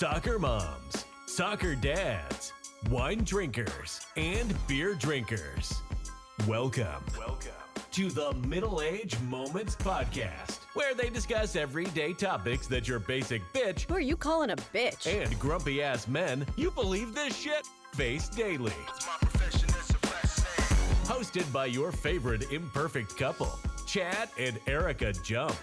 soccer moms, soccer dads, wine drinkers, and beer drinkers. Welcome to the Middle Age Moments Podcast, where they discuss everyday topics that your basic bitch Who are you calling a bitch? and grumpy ass men you believe this shit face daily. Hosted by your favorite imperfect couple, Chad and Erika Jump.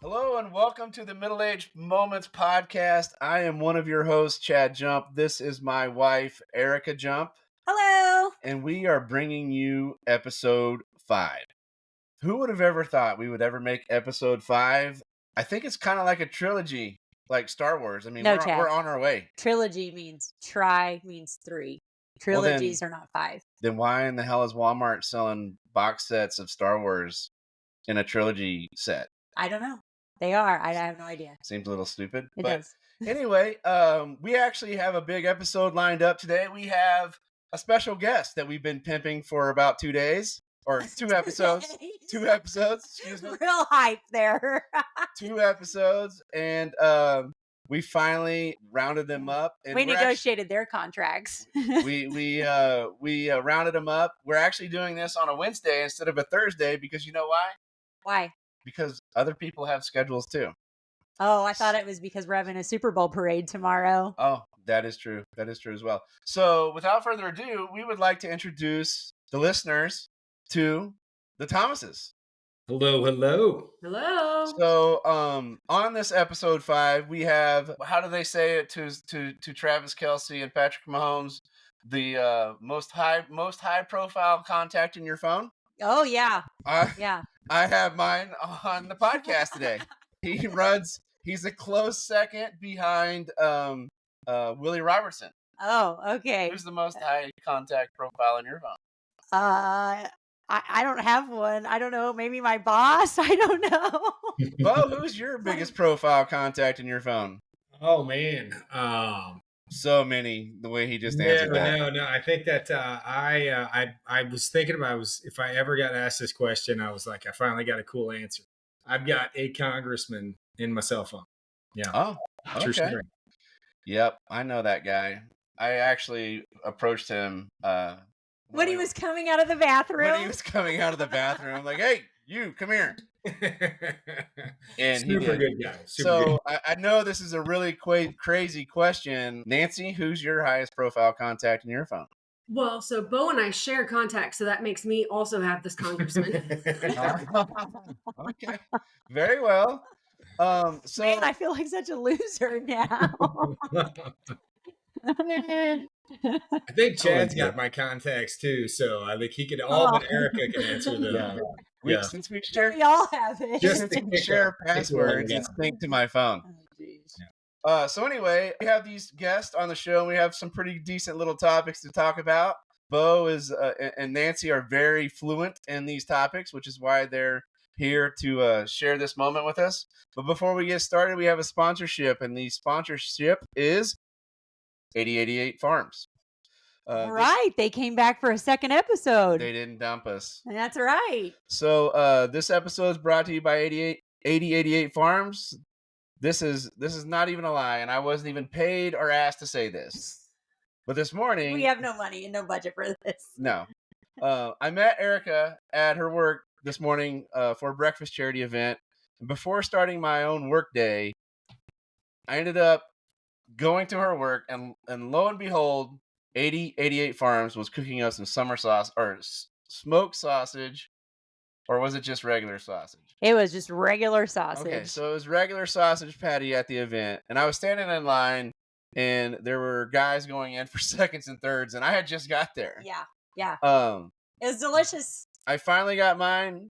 Hello and welcome to the Middle Age Moments Podcast. I am one of your hosts, Chad Jump. This is my wife, Erika Jump. Hello. And we are bringing you episode 5. Who would have ever thought we would ever make episode 5? I think it's kind of like a trilogy, like Star Wars. I mean, No, we're Chad. on our way. Trilogy means means 3. Trilogies are not 5. Then why in the hell is Walmart selling box sets of Star Wars in a trilogy set? I don't know. They are. I have no idea. Seems a little stupid. It but does. Anyway, we actually have a big episode lined up today. We have a special guest that we've been pimping for about 2 days. Or 2 episodes. 2 episodes. Excuse me. Real hype there. 2 episodes. And we finally rounded them up. And we negotiated their contracts. we rounded them up. We're actually doing this on a Wednesday instead of a Thursday because you know why? Why? Because other people have schedules too. Oh, I thought it was because we're having a Super Bowl parade tomorrow. Oh, that is true. That is true as well. So without further ado, we would like to introduce the listeners to the Thomases. Hello, hello. Hello. So on this episode 5, we have, how do they say it to Travis Kelce and Patrick Mahomes, the most high profile contact in your phone? Oh, yeah. Yeah. I have mine on the podcast today. He's a close second behind Willie Robertson. Oh, okay. Who's the most high contact profile in your phone? I don't have one. I don't know. Maybe my boss. I don't know. Bo, who's your biggest profile contact in your phone? Oh man, so many. The way he just answered that. No. I think that I was thinking about if I ever got asked this question, I was like, I finally got a cool answer. I've got a congressman in my cell phone. Yeah. Oh, okay. True story. Yep, I know that guy. I actually approached him when he was coming out of the bathroom. When he was coming out of the bathroom, I'm like, "Hey, you, come here." And super good guy. I know this is a really crazy question. Nancy, who's your highest profile contact in your phone? Well, so Bo and I share contacts, so that makes me also have this congressman. Okay, very well. So Man, I feel like such a loser now. I think Chad's got my contacts too, so I think he could. All but Erika can answer them. Yeah. Since we share, we all have it. Just share passwords, it's synced to my phone. So anyway, we have these guests on the show, and we have some pretty decent little topics to talk about. Bo and Nancy are very fluent in these topics, which is why they're here to share this moment with us. But before we get started, we have a sponsorship, and the sponsorship is 8088 Farms. They came back for a second episode. They didn't dump us. That's right. So this episode is brought to you by 8088 Farms. This is not even a lie, and I wasn't even paid or asked to say this. But this morning, we have no money and no budget for this. No. I met Erika at her work this morning for a breakfast charity event. And before starting my own work day, I ended up going to her work, and lo and behold, 8088 Farms was cooking us some summer sauce or smoked sausage, or was it just regular sausage? It was just regular sausage. Okay, so it was regular sausage patty at the event, and I was standing in line, and there were guys going in for seconds and thirds, and I had just got there. Yeah. It was delicious. I finally got mine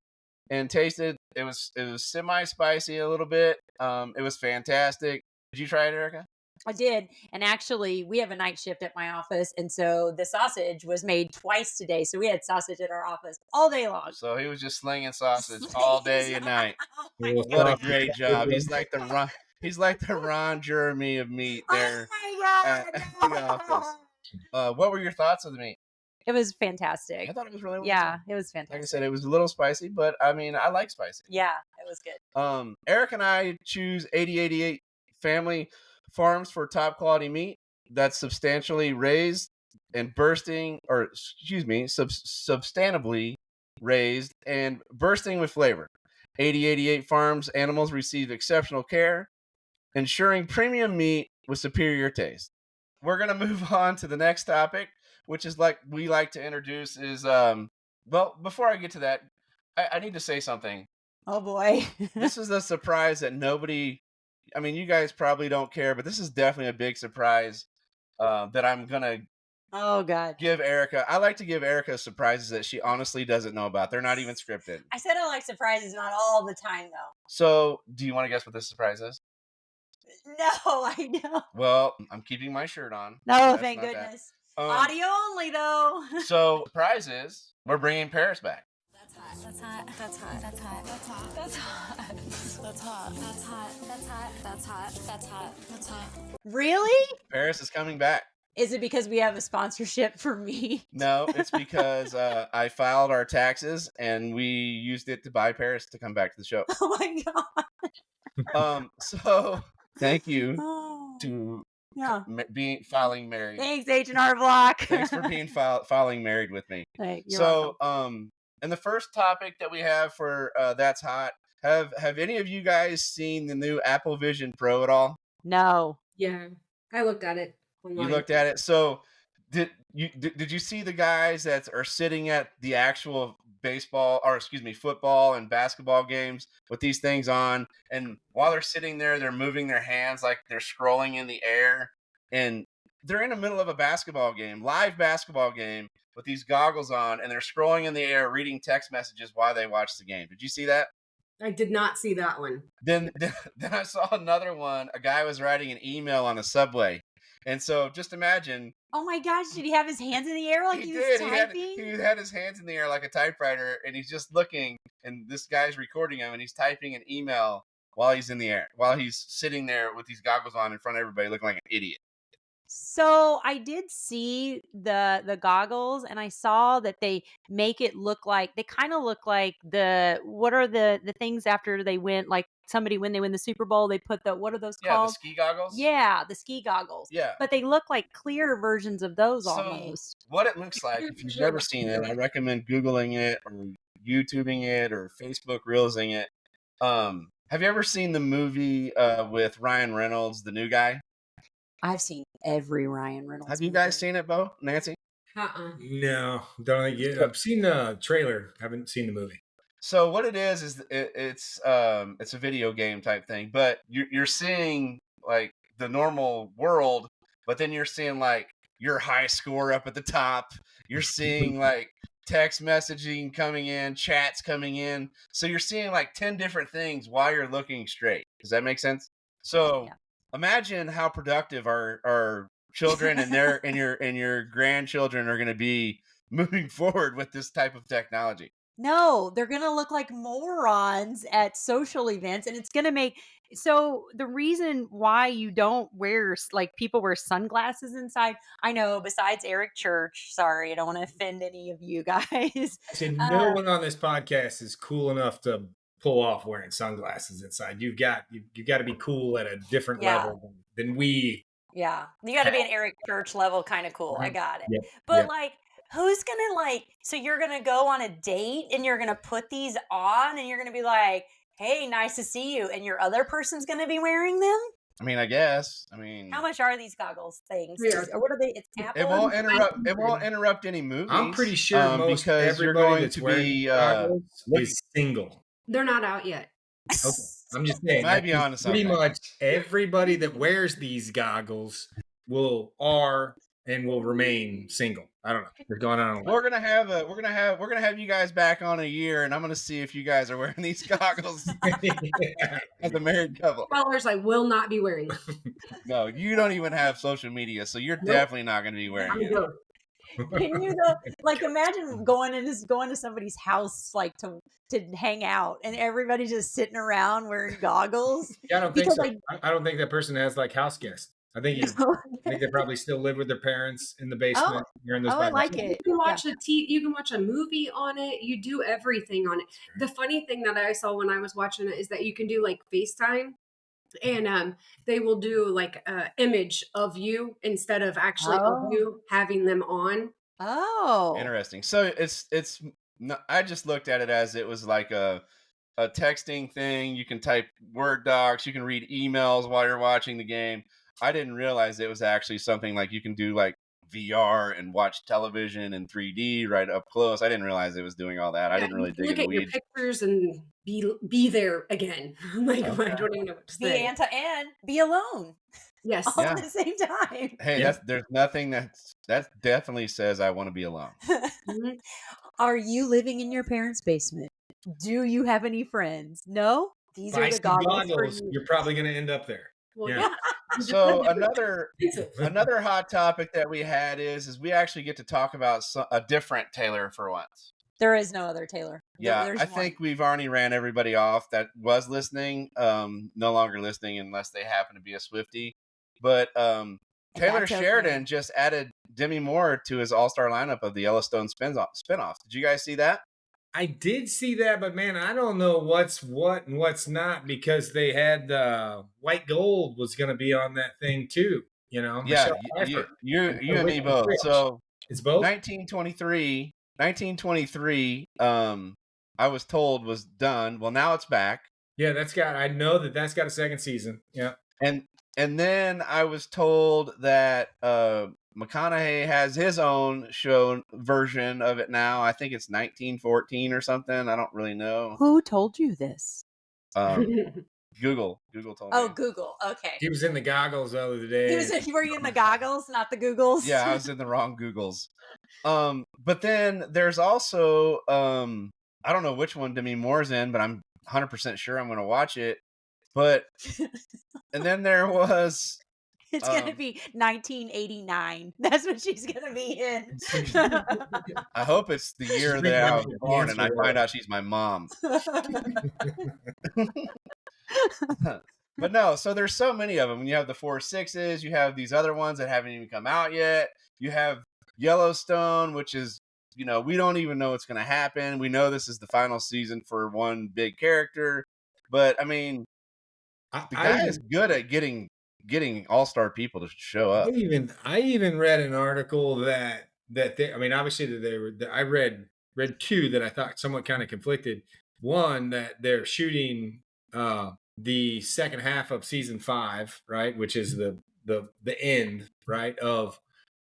and tasted. It was semi-spicy a little bit. It was fantastic. Did you try it, Erika? I did. And actually, we have a night shift at my office. And so the sausage was made twice today. So we had sausage at our office all day long. So he was just slinging sausage all day and night. What a great job. He's like the Ron Jeremy of meat there. Oh my God. At the office. What were your thoughts of the meat? It was fantastic. I thought it was really well Yeah, done. it was fantastic. Like I said, it was a little spicy, but I mean, I like spicy. Yeah, it was good. Eric and I choose 8088 family farms for top quality meat that's substantially raised and substantively raised and bursting with flavor. 8088 farms animals receive exceptional care, ensuring premium meat with superior taste. We're gonna move on to the next topic, which is like we like to introduce is well, before I get to that, I need to say something. Oh boy. This is a surprise that nobody, I mean, you guys probably don't care, but this is definitely a big surprise that I'm gonna Oh god. give Erika. I like to give Erika surprises that she honestly doesn't know about. They're not even scripted. I said I like surprises, not all the time though. So, do you want to guess what this surprise is? No, I know. Well, I'm keeping my shirt on. No, That's thank not bad. goodness. Audio only though. So, surprise is we're bringing Paris back. That's hot. That's hot. That's hot. That's hot. That's hot. That's hot. That's hot. That's hot. That's hot. That's hot. That's hot. Really? Paris is coming back. Is it because we have a sponsorship for me? No, it's because I filed our taxes and we used it to buy Paris to come back to the show. Oh my god. So thank you Oh. to Yeah. being filing married. Thanks, H&R Block. Thanks for being filing married with me. Hey, you're So, welcome. and the first topic that we have for That's Hot, have any of you guys seen the new Apple Vision Pro at all? No. Yeah, I looked at it. Online. You looked at it. So, did you see the guys that are sitting at the actual football and basketball games with these things on, and while they're sitting there, they're moving their hands like they're scrolling in the air, and they're in the middle of a live basketball game with these goggles on, and they're scrolling in the air, reading text messages while they watch the game. Did you see that? I did not see that one. Then I saw another one. A guy was writing an email on the subway. And so just imagine. Oh my gosh, did he have his hands in the air like he was typing? He had his hands in the air like a typewriter, and he's just looking, and this guy's recording him, and he's typing an email while he's in the air, while he's sitting there with these goggles on in front of everybody looking like an idiot. So I did see the goggles, and I saw that they make it look like they kind of look like what are the things after they win, like somebody when they win the Super Bowl, they put what are those called? The ski goggles. Yeah, the ski goggles. Yeah, but they look like clear versions of those so almost. What it looks like, if you've never seen it, I recommend Googling it or YouTubing it or Facebook Reelsing it. Have you ever seen the movie with Ryan Reynolds, The New Guy? I've seen every Ryan Reynolds. Have you guys seen it, Bo? Nancy? No, don't think yet. I've seen the trailer. Haven't seen the movie. So what it is it's a video game type thing, but you're seeing like the normal world, but then you're seeing like your high score up at the top. You're seeing like text messaging coming in, chats coming in. So you're seeing like 10 different things while you're looking straight. Does that make sense? So yeah. Imagine how productive our children and your grandchildren are going to be moving forward with this type of technology. No, they're going to look like morons at social events, and it's going to make so the reason why you don't wear, like, people wear sunglasses inside, I know, besides Eric Church, sorry, I don't want to offend any of you guys. So no one on this podcast is cool enough to pull off wearing sunglasses inside. You've got to be cool at a different level than we. Yeah, you got to be an Eric Church level kind of cool. Right. I got it. Yep. But like, who's gonna so you're gonna go on a date and you're gonna put these on and you're gonna be like, hey, nice to see you, and your other person's gonna be wearing them? I mean, I guess. How much are these goggles things? Yeah. Or what are they? It's Apple. It won't interrupt any movies. I'm pretty sure most because you're going to be is single. They're not out yet. Okay. I'm just saying. Might be on to something. Pretty much everybody that wears these goggles will remain single. I don't know. They're going on. We're gonna have you guys back on a year, and I'm gonna see if you guys are wearing these goggles as a married couple. Spoilers, I will not be wearing them. No, you don't even have social media, so you're definitely not gonna be wearing it. Can you imagine going to somebody's house to hang out and everybody just sitting around wearing goggles? Yeah, I don't think so. I don't think that person has house guests. I think they probably still live with their parents in the basement during those I Bible like studies. it. You can watch you can watch a movie on it. You do everything on it. The funny thing that I saw when I was watching it is that you can do like FaceTime, and they will do like a image of you instead of actually of you having them on. Oh. Interesting. So it's I just looked at it as it was like a texting thing. You can type Word docs, you can read emails while you're watching the game. I didn't realize it was actually something like you can do like VR and watch television in 3D right up close. I didn't realize it was doing all that. I didn't really dig look in the at your weeds. pictures and be there again. Like I don't even know what to say. And be alone. Yes. All at the same time. Hey, there's nothing that definitely says I want to be alone. Mhm. Are you living in your parents' basement? Do you have any friends? No? These Buy are the some goggles for goggles. you. You're probably going to end up there. Well, Yeah. So another hot topic that we had is we actually get to talk about a different Taylor for once. There is no other Taylor. Yeah, There's I one. think we've already ran everybody off that was listening. No longer listening unless they happen to be a Swiftie. But Taylor Sheridan just added Demi Moore to his all-star lineup of the Yellowstone spinoffs. Did you guys see that? I did see that, but man, I don't know what's what and what's not because they had White Gold was going to be on that thing too. You know, Yeah, Michelle you and me both. So it's both. 1923. I was told was done. Well, now it's back. Yeah, I know that's got a second season. Yeah, and then I was told that McConaughey has his own show version of it now. I think it's 1914 or something. I don't really know. Who told you this? Google told me. Oh, Google. Okay. he was in the goggles the other day. Were you in the goggles, not the Googles? Yeah, I was in the wrong Googles. But then there's also I don't know which one Demi Moore's in, but I'm 100% sure I'm going to watch it. But and then there was it's going to be 1989. That's what she's going to be in. I hope it's the year that I was born and I find out she's my mom. But no, so there's so many of them. You have the 4/6s, you have these other ones that haven't even come out yet. You have Yellowstone, which is, we don't even know what's going to happen. We know this is the final season for one big character, but I mean, the guy is good at getting all-star people to show up. I even read an article that they, I mean, obviously I read two that I thought somewhat kind of conflicted. One, that they're shooting the second half of season 5, right, which is the end, right, of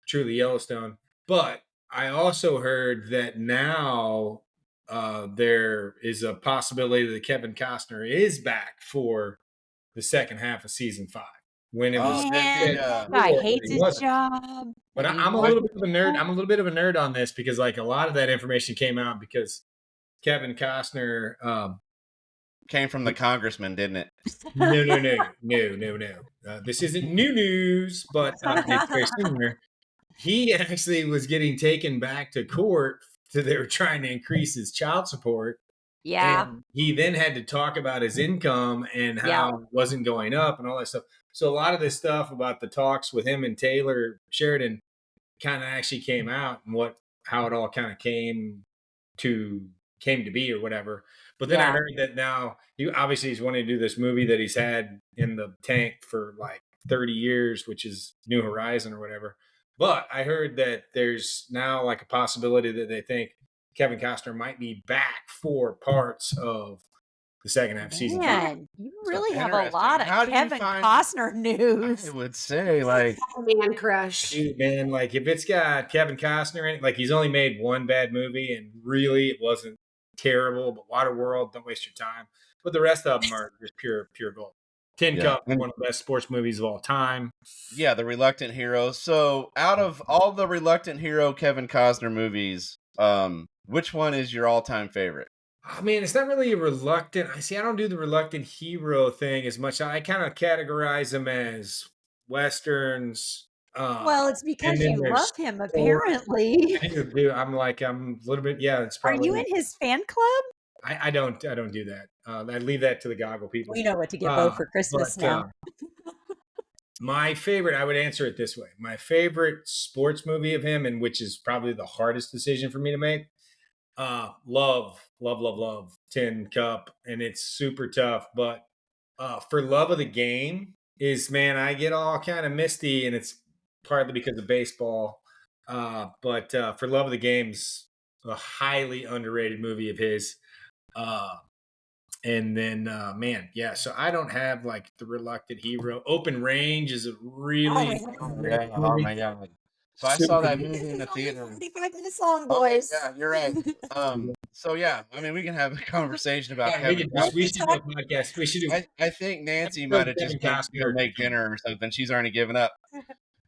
truly Yellowstone. But I also heard that now there is a possibility that Kevin Costner is back for the second half of season 5. When it was, guy hates his job. But I'm a little bit of a nerd. I'm a little bit of a nerd on this because, like, a lot of that information came out because Kevin Costner came from the congressman, didn't it? No. This isn't new news, but it's very similar. He actually was getting taken back to court. So they were trying to increase his child support. Yeah. And he then had to talk about his income and how it wasn't going up and all that stuff. So a lot of this stuff about the talks with him and Taylor Sheridan kind of actually came out and how it all kind of came to be or whatever. But then I heard that now he's wanting to do this movie that he's had in the tank for like 30 years, which is New Horizon or whatever. But I heard that there's now like a possibility that they think Kevin Costner might be back for parts of the second half season. Man, you really have a lot of Kevin Costner news. I would say, like, man crush. Dude, man, like if it's got Kevin Costner in it, like he's only made one bad movie and really it wasn't terrible, but Waterworld, don't waste your time. But the rest of them are just pure gold. Tin Cup, one of the best sports movies of all time. Yeah, The Reluctant Hero. So out of all the Reluctant Hero Kevin Costner movies, which one is your all-time favorite? I mean, it's not really a reluctant. I don't do the reluctant hero thing as much. I kind of categorize them as Westerns. Well, it's because you love him, apparently. I'm a little bit. Yeah, it's probably. Are you in his fan club? I don't do that. I leave that to the goggle people. We know what to get Bo for Christmas now. My favorite, I would answer it this way. My favorite sports movie of him, and which is probably the hardest decision for me to make, love Tin Cup, and it's super tough. But for love of the game is, man, I get all kind of misty, and it's partly because of baseball. But for love of the game's a highly underrated movie of his. And then, man, yeah. So I don't have like The Reluctant Hero. Open Range is a really Yeah. Oh my god. So I saw that movie in the theater. 45-minute song, Oh, boys. yeah, you're right. So yeah, I mean, we can have a conversation about Yeah, Kevin. we should do a podcast. We should do. I think Nancy might have just went to go make dinner or something. She's already given up.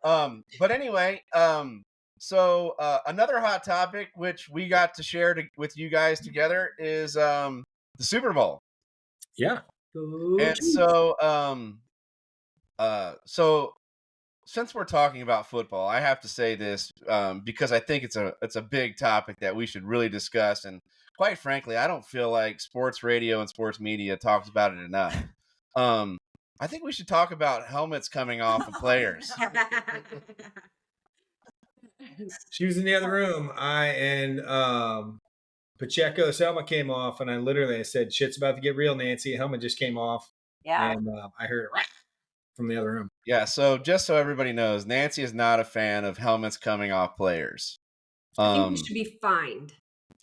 But anyway, so another hot topic which we got to share with you guys together is the Super Bowl. Yeah. And so so since we're talking about football, I have to say this because I think it's a big topic that we should really discuss. And quite frankly, I don't feel like sports radio and sports media talks about it enough. I think we should talk about helmets coming off of players. She was in the other room. Pacheco's helmet came off, and I said, "Shit's about to get real, Nancy." Helmet just came off. Yeah. And I heard it from the other room. Yeah. So just so everybody knows, Nancy is not a fan of helmets coming off players. I think we should be fined.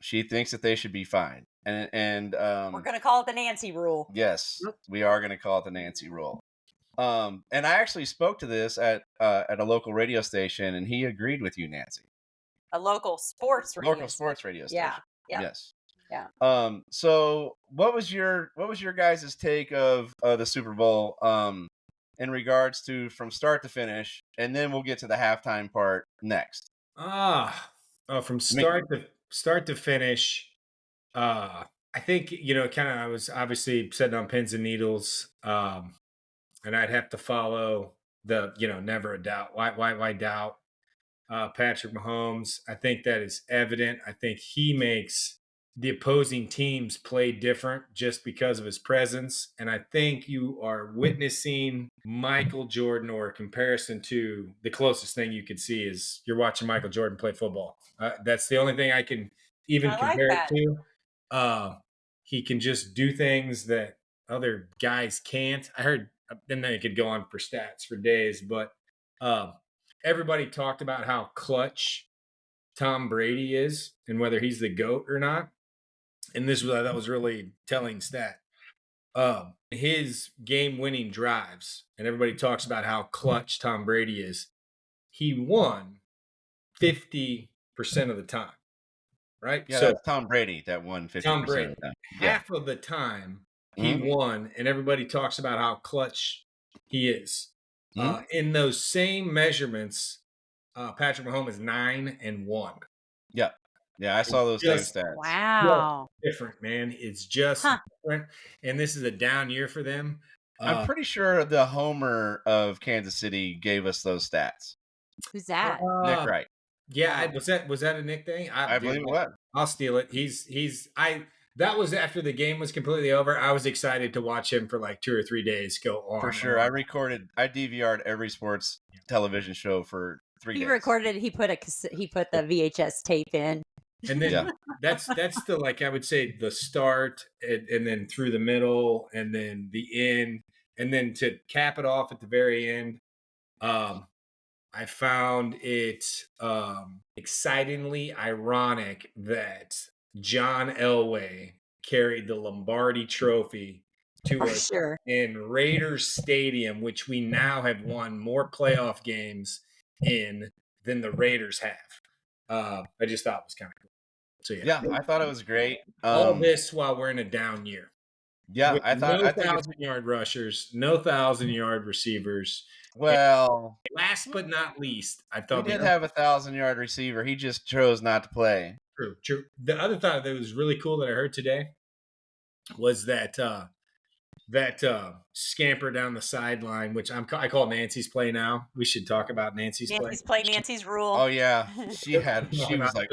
She thinks that they should be fined. And we're going to call it the Nancy rule. Yes, we are going to call it the Nancy rule. And I actually spoke to this at a local radio station, and he agreed with you, Nancy. A local sports radio station. Yeah. Yes. Yeah. So what was your guys' take of the Super Bowl in regards to from start to finish, and then we'll get to the halftime part next. From start to finish. I think, I was obviously sitting on pins and needles, and I'd have to follow the, never a doubt. Why doubt Patrick Mahomes? I think that is evident. I think he makes the opposing teams play different just because of his presence. And I think you are witnessing Michael Jordan, or a comparison to the closest thing you could see is you're watching Michael Jordan play football. That's the only thing I can even compare it to. He can just do things that other guys can't. I heard, and then it could go on for stats for days, but everybody talked about how clutch Tom Brady is and whether he's the GOAT or not. And that was really telling stat. His game-winning drives, and everybody talks about how clutch Tom Brady is. He won 50% of the time, right? Yeah, so that's Tom Brady that won 50% Tom Brady, of the time. Half of the time he won, and everybody talks about how clutch he is. In those same measurements, Patrick Mahomes is 9-1. Yeah. Yeah, I saw those same stats. Wow. Different, man. It's just different. And this is a down year for them. I'm pretty sure the homer of Kansas City gave us those stats. Who's that? Nick Wright. Yeah, was that a Nick thing? I believe it was. I'll steal it. That was after the game was completely over. I was excited to watch him for like 2 or 3 days go on. For sure. I DVR'd every sports television show for 3 days. He recorded, he put the VHS tape in. And then that's the, like, I would say the start and then through the middle and then the end. And then to cap it off at the very end, I found it excitingly ironic that John Elway carried the Lombardi Trophy to us in Raiders Stadium, which we now have won more playoff games in than the Raiders have. I just thought it was kind of cool. So yeah, I thought it was great. All this while we're in a down year. Yeah, I think 1,000-yard rushers, no 1,000-yard receivers. Well, and last but not least, I thought we did have a 1,000-yard receiver. He just chose not to play. True. The other thought that was really cool that I heard today was that scamper down the sideline, which I call Nancy's play now. We should talk about Nancy's play. Nancy's rule. Oh yeah, she was like,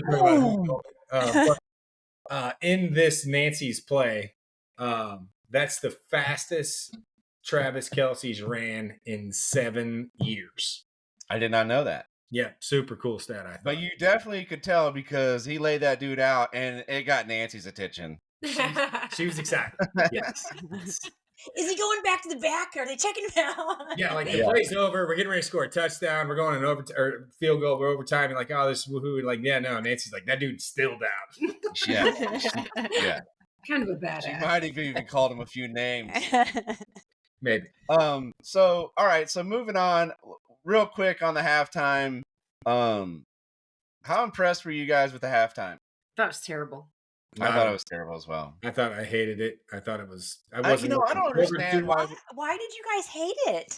in this Nancy's play, that's the fastest Travis Kelce's ran in 7 years. I did not know that. Yeah, super cool stat. I thought. But you definitely could tell because he laid that dude out, and it got Nancy's attention. She was excited. Yes. Is he going back to the back? Are they checking him out? Yeah, like the play's over. We're getting ready to score a touchdown. We're going in or field goal or overtime. You're like, oh, this is woohoo. Like, yeah, no. Nancy's like, that dude's still down. Yeah. Kind of a badass. She might have even called him a few names. Maybe. So all right. So moving on, real quick on the halftime. How impressed were you guys with the halftime? That was terrible. I thought it was terrible as well. I thought I hated it. I thought it was. I don't understand why. Why did you guys hate it?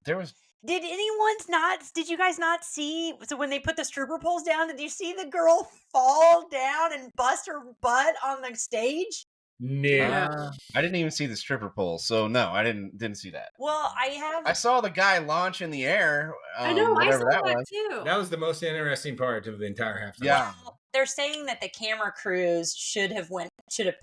There was. Did you guys not see? So when they put the stripper poles down, did you see the girl fall down and bust her butt on the stage? No. I didn't even see the stripper pole, so no, I didn't see that. Well, I saw the guy launch in the air. I know, I saw that was. too. That was the most interesting part of the entire halftime. Yeah. Well, they're saying that the camera crews should have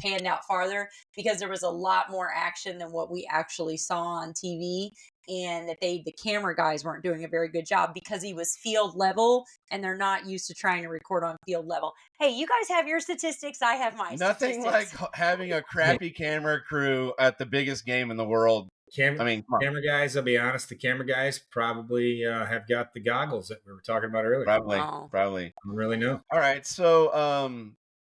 panned out farther because there was a lot more action than what we actually saw on TV, and that the camera guys weren't doing a very good job because he was field level, and they're not used to trying to record on field level. Hey, you guys have your statistics. I have my Nothing statistics. like having a crappy camera crew at the biggest game in the world. Camera guys, I'll be honest, the camera guys probably have got the goggles that we were talking about earlier. Probably. I don't really know. All right, so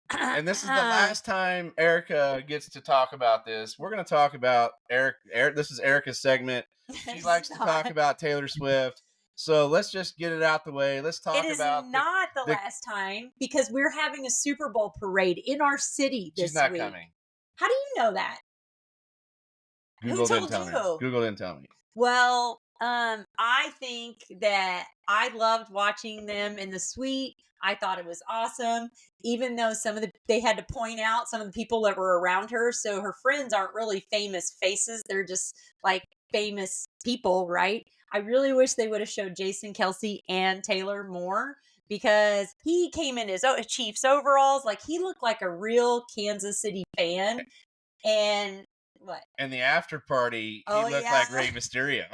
and this is the last time Erika gets to talk about this. We're going to talk about this is Erika's segment. She likes to talk about Taylor Swift. So let's just get it out the way. Let's talk about. It is not the last time because we're having a Super Bowl parade in our city this week. She's not coming. How do you know that? Google didn't tell me. Google didn't tell me. Well, I think that I loved watching them in the suite. I thought it was awesome, even though they had to point out some of the people that were around her. So her friends aren't really famous faces. They're just like famous people, right? I really wish they would have showed Jason Kelce and Taylor more because he came in his Chiefs overalls. Like he looked like a real Kansas City fan. And what? And the after party, he looked like Rey Mysterio.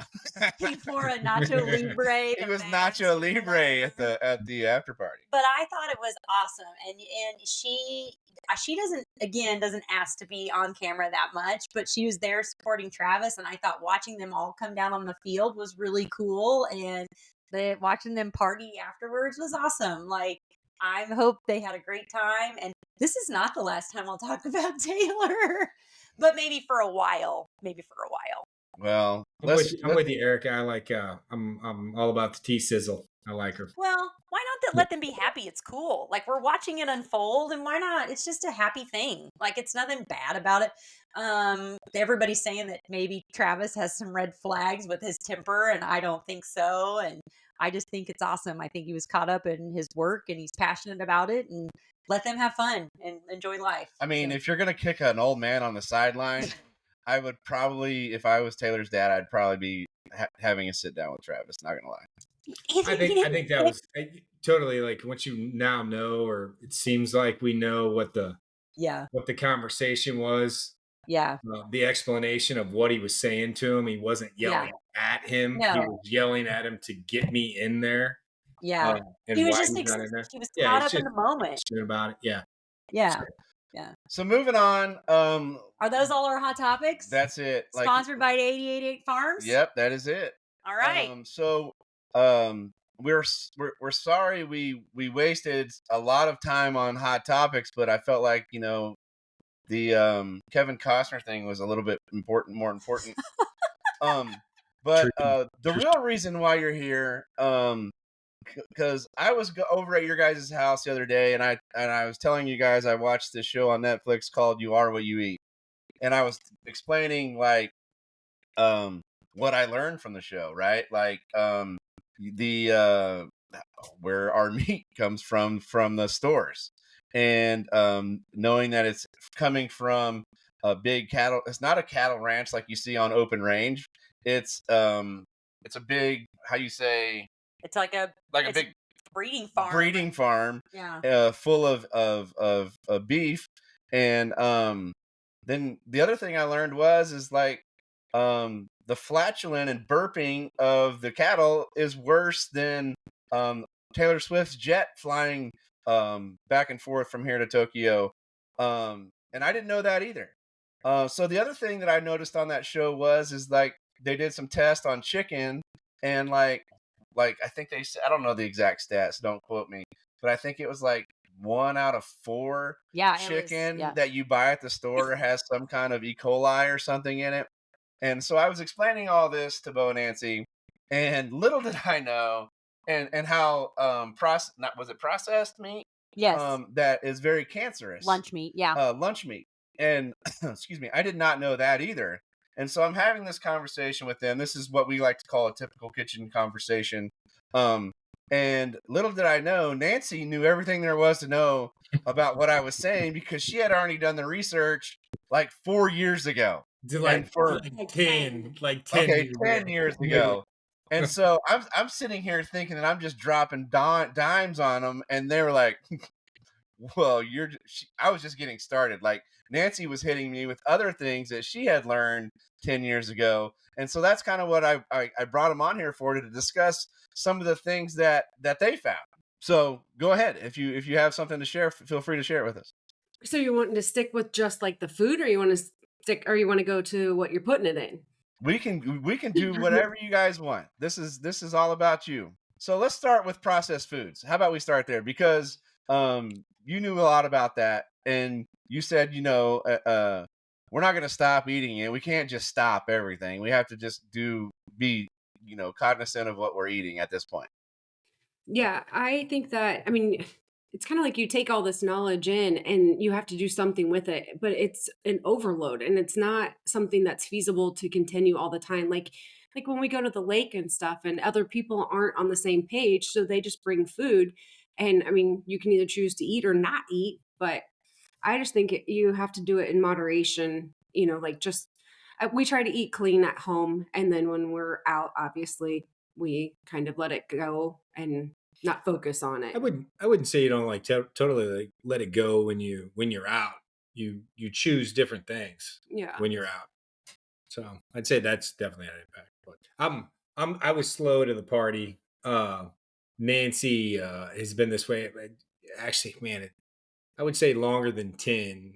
He wore a Nacho Libre. He was Nacho Libre at the after party. But I thought it was awesome, and she doesn't ask to be on camera that much, but she was there supporting Travis, and I thought watching them all come down on the field was really cool, and watching them party afterwards was awesome. Like I hope they had a great time, and this is not the last time I'll talk about Taylor. But maybe for a while. Well, I'm with you, Erika. I like. I'm all about the tea sizzle. I like her. Well, why not let them be happy? It's cool. Like we're watching it unfold, and why not? It's just a happy thing. Like it's nothing bad about it. Everybody's saying that maybe Travis has some red flags with his temper, and I don't think so. And I just think it's awesome. I think he was caught up in his work, and he's passionate about it, and let them have fun and enjoy life. I mean, if you're going to kick an old man on the sideline, I would probably, if I was Taylor's dad, I'd probably be having a sit down with Travis. Not going to lie. I think that was totally like once you now know, or it seems like we know what the conversation was. Yeah. The explanation of what he was saying to him. He wasn't yelling at him. No. He was yelling at him to get me in there. Yeah. He was just he was caught up in the moment. About it. Yeah. Yeah. So, yeah. So moving on. Are those all our hot topics? That's it. Sponsored by 888 Farms? Yep, that is it. All right. We're sorry we wasted a lot of time on hot topics, but I felt like, the Kevin Costner thing was a little bit more important. But the real reason why you're here, because I was over at your guys' house the other day, and I was telling you guys I watched this show on Netflix called You Are What You Eat, and I was explaining what I learned from the show, right? Like where our meat comes from the stores, and knowing that it's coming from a big cattle. It's not a cattle ranch like you see on open range. It's a big, how you say? It's like a big breeding farm. Yeah. Full of beef, and then the other thing I learned is like the flatulent and burping of the cattle is worse than Taylor Swift's jet flying back and forth from here to Tokyo. And I didn't know that either. So the other thing that I noticed on that show is like they did some tests on chicken, and like I think I don't know the exact stats, don't quote me, but I think it was like 1 out of 4 chicken that you buy at the store has some kind of E. coli or something in it. And so I was explaining all this to Bo and Nancy, and little did I know, and how processed meat? Yes. That is very cancerous. Lunch meat, yeah. Lunch meat. And excuse me, I did not know that either. And so I'm having this conversation with them. This is what we like to call a typical kitchen conversation. And little did I know, Nancy knew everything there was to know about what I was saying, because she had already done the research like 4 years ago. Like 10 years ago. And so I'm sitting here thinking that I'm just dropping dimes on them, and they were like, well, I was just getting started. Like, Nancy was hitting me with other things that she had learned 10 years ago. And so that's kind of what I brought them on here for, to discuss some of the things that they found. So go ahead. If you have something to share, feel free to share it with us. So you're wanting to stick with just like the food, or you want to go to what you're putting it in? We can do whatever you guys want. This is all about you. So let's start with processed foods. How about we start there? Because you knew a lot about that, and you said, we're not going to stop eating it. We can't just stop everything. We have to just be cognizant of what we're eating at this point. Yeah, I think that, I mean, it's kind of like you take all this knowledge in and you have to do something with it, but it's an overload, and it's not something that's feasible to continue all the time. Like when we go to the lake and stuff, and other people aren't on the same page, so they just bring food. And I mean, you can either choose to eat or not eat, but I just think you have to do it in moderation. We try to eat clean at home, and then when we're out, obviously, we kind of let it go and not focus on it. I wouldn't say you don't like totally like let it go when you're out. You choose different things when you're out. So I'd say that's definitely an impact. But I was slow to the party. Nancy has been this way. Actually, man, I would say longer than 10.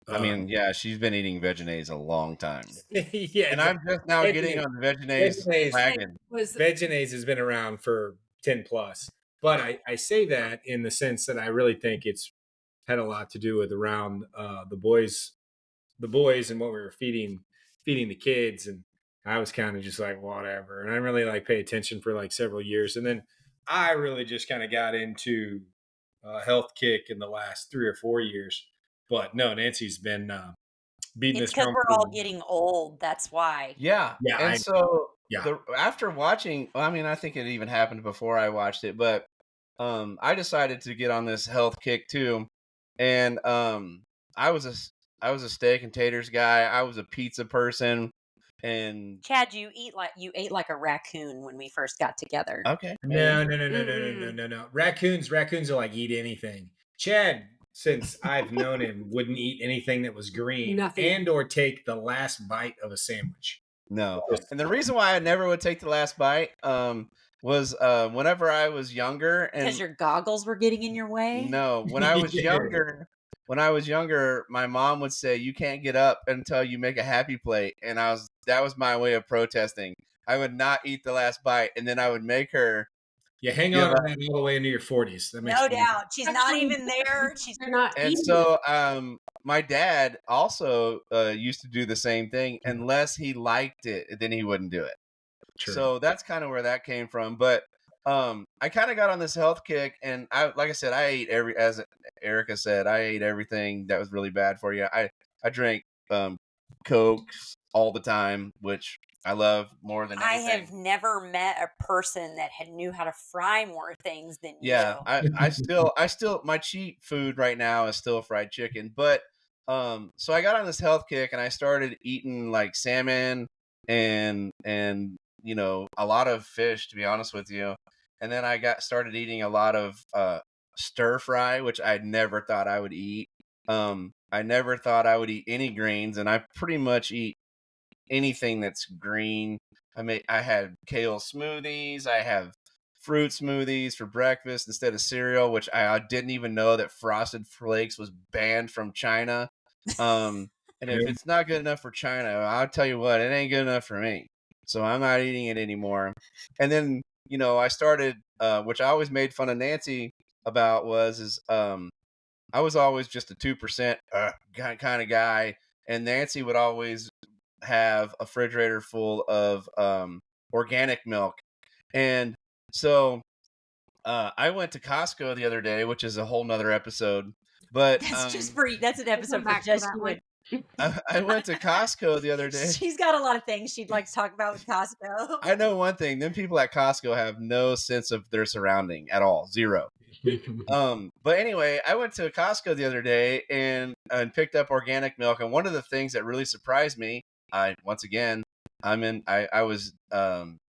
I mean, yeah, she's been eating Vegenaise a long time. Yeah, and I'm just now getting on the Vegenaise wagon. Vegenaise has been around for 10 plus. But I say that in the sense that I really think it's had a lot to do with around the boys and what we were feeding the kids. And I was kind of just like, whatever. And I really like pay attention for like several years. And then I really just kind of got into health kick in the last 3 or 4 years. But no, Nancy's been beating this. It's because we're all getting old. That's why. Yeah. And after watching, I mean, I think it even happened before I watched it, but I decided to get on this health kick too. And I was a steak and taters guy. I was a pizza person. And Chad, you ate like a raccoon when we first got together. Okay. No. Raccoons will like eat anything. Chad, since I've known him, wouldn't eat anything that was green. Nothing. And or take the last bite of a sandwich. No. And the reason why I never would take the last bite was whenever I was younger, and because your goggles were getting in your way. No, when I was younger, my mom would say, "You can't get up until you make a happy plate," and that was my way of protesting. I would not eat the last bite, and then I would make her. Yeah, hang on all the way into your 40s. That makes no doubt. She's not even there. She's not. And so, my dad also used to do the same thing. Unless he liked it, then he wouldn't do it. True. So that's kind of where that came from. But I kind of got on this health kick, and like I said, I ate as Erika said, I ate everything that was really bad for you. I drank Cokes all the time, which I love more than anything. I have never met a person that knew how to fry more things than you. Yeah, I still my cheat food right now is still fried chicken. But so I got on this health kick, and I started eating like salmon and a lot of fish, to be honest with you. And then I started eating a lot of stir fry, which I never thought I would eat. I never thought I would eat any grains, and I pretty much eat anything that's green. I had kale smoothies. I have fruit smoothies for breakfast instead of cereal, which I didn't even know that Frosted Flakes was banned from China. And if it's not good enough for China, I'll tell you what, it ain't good enough for me. So I'm not eating it anymore. And then, I started, which I always made fun of Nancy about I was always just a 2% kind of guy. And Nancy would always have a refrigerator full of organic milk. And so I went to Costco the other day, which is a whole nother episode. But that's an episode for just you and I went to Costco the other day. She's got a lot of things she'd like to talk about with Costco. I know one thing: them people at Costco have no sense of their surrounding at all, zero. But anyway, I went to Costco the other day and picked up organic milk, and one of the things that really surprised me, I was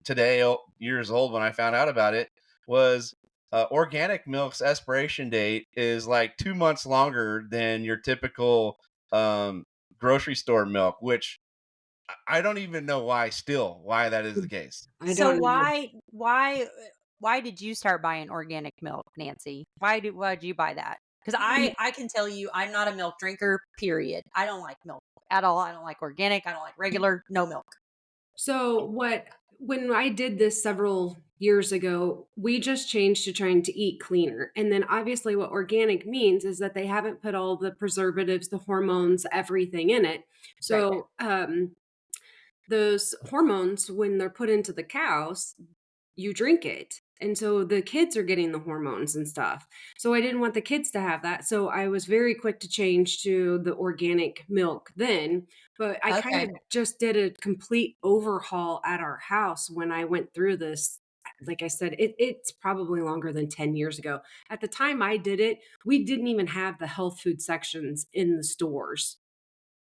today years old when I found out about it, was organic milk's expiration date is like 2 months longer than your typical grocery store milk, which I don't even know why that is the case. So why did you start buying organic milk, Nancy? Why did you buy that? Because I can tell you, I'm not a milk drinker, period. I don't like milk at all. I don't like organic. I don't like regular, no milk. So when I did this several years ago, we just changed to trying to eat cleaner. And then obviously what organic means is that they haven't put all the preservatives, the hormones, everything in it. So those hormones, when they're put into the cows, you drink it. And so the kids are getting the hormones and stuff. So I didn't want the kids to have that. So I was very quick to change to the organic milk then. But I kind of just did a complete overhaul at our house when I went through this. Like I said, it's probably longer than 10 years ago. At the time I did it, we didn't even have the health food sections in the stores.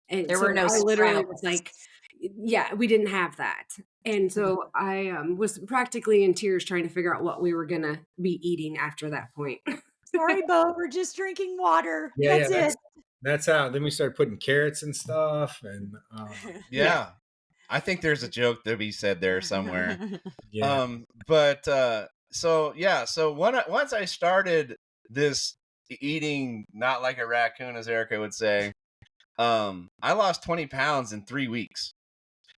And there were no I literally sprouts. was like, yeah, we didn't have that. And so I was practically in tears trying to figure out what we were going to be eating after that point. Sorry, Bo, we're just drinking water. Yeah, That's it. That's how. Then we started putting carrots and stuff, and yeah. I think there's a joke to be said there somewhere. So once I started this eating not like a raccoon, as Erika would say, I lost 20 pounds in 3 weeks.